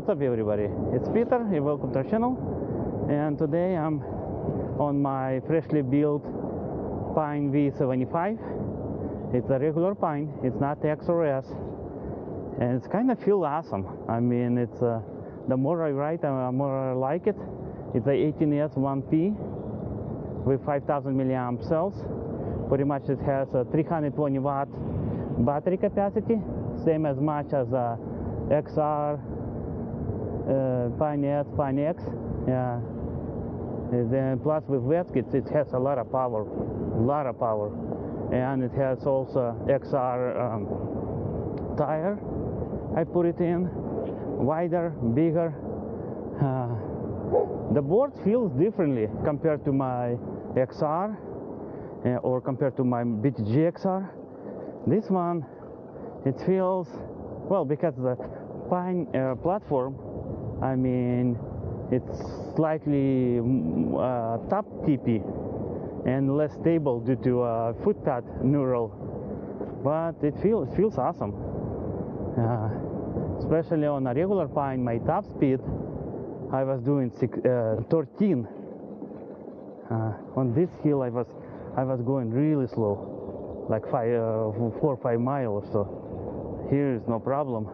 What's up everybody, it's Peter and welcome to our channel. And today I'm on my freshly built Pint V-75. It's a regular Pine, it's not X or S, and it's kind of feel awesome. I mean, it's the more I ride, the more I like it. It's a 18S 1P with 5000 milliamp cells. Pretty much it has a 320 watt battery capacity, same as much as a XR, Pine S, Pine X. Yeah. And then plus with Vesc it has a lot of power, and it has also XR tire. I put it in wider, bigger. The board feels differently compared to my XR or compared to my BTG XR. This one, it feels, well, because the Pine platform, I mean, it's slightly top tippy and less stable due to footpad neural, but it feels awesome. Especially on a regular Pine, my top speed, I was doing 13. On this hill, I was going really slow, like 4 or 5 miles or so. Here is no problem.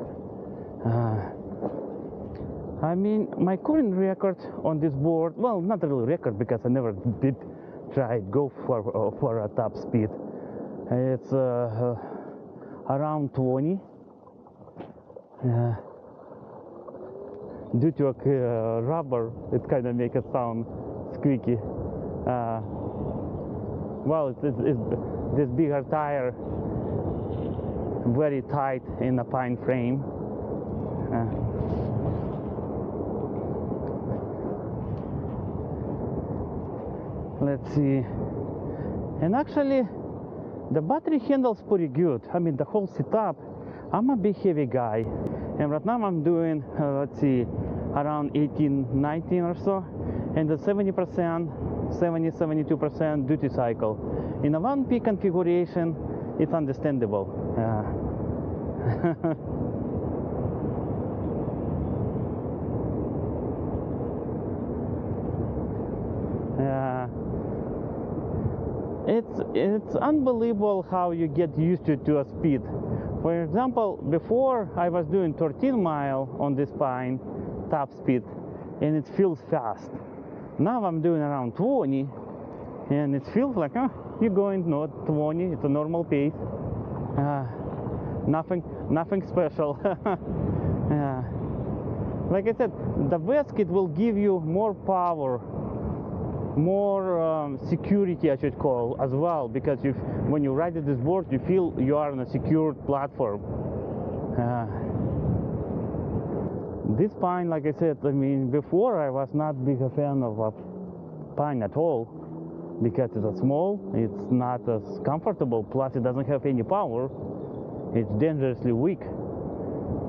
I mean, my current record on this board, well, not really record because I never did try go for a top speed. It's around 20. Due to a rubber, it kind of makes it sound squeaky. Well, it's this bigger tire, very tight in a Pine frame. Let's see. And actually, the battery handles pretty good. I mean, the whole setup. I'm a big heavy guy, and right now I'm doing, let's see, around 18, 19 or so, and the 70%, 72% duty cycle. In a 1P configuration, it's understandable. It's unbelievable how you get used to a speed. For example, before I was doing 13 mile on this Pine top speed, and it feels fast. Now I'm doing around 20, and it feels like, you're going not 20, it's a normal pace. Nothing special. Like I said, the Vesc, it will give you more power, more security, I should call, as well, because when you ride this board, you feel you are on a secured platform. This Pine, like I said, I mean, before I was not big a fan of Pine at all, because it's small, it's not as comfortable, plus it doesn't have any power, it's dangerously weak.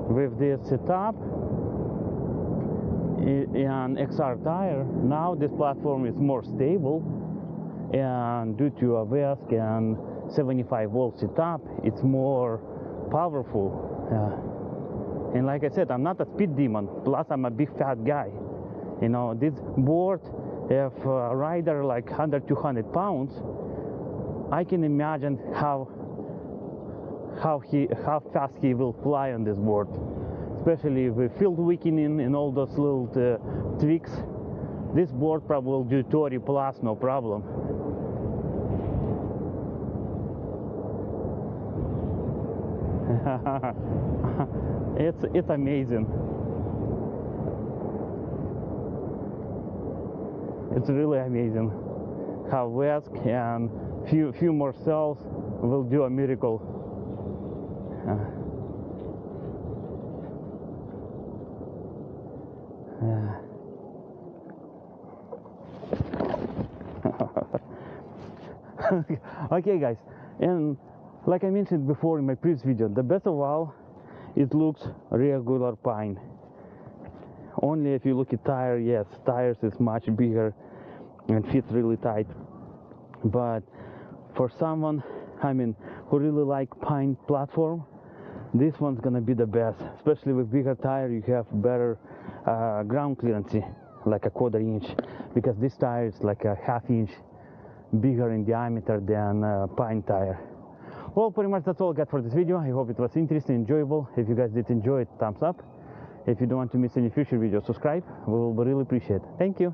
With this setup, an XR tire, now this platform is more stable, and due to a Vesc and 75 volt setup, it's more powerful. And like I said, I'm not a speed demon, plus I'm a big fat guy. You know, this board, if a rider like 100, 200 pounds, I can imagine how fast he will fly on this board. Especially with field weakening and all those little tweaks, this board probably will do 30 plus, no problem. It's amazing. It's really amazing how Vesc and few more cells will do a miracle. Okay guys, and like I mentioned before in my previous video, the best of all, it looks regular Pine. Only if you look at tire, yes, tires is much bigger and fits really tight. But for someone, I mean, who really like Pine platform, This one's gonna be the best, especially with bigger tire. You have better ground clearance, like a 1/4 inch, because this tire is like a 1/2 inch bigger in diameter than Pint tire. Well, pretty much that's all I got for this video. I hope it was interesting, enjoyable. If you guys did enjoy it, thumbs up. If you don't want to miss any future videos, subscribe. We will really appreciate it. Thank you.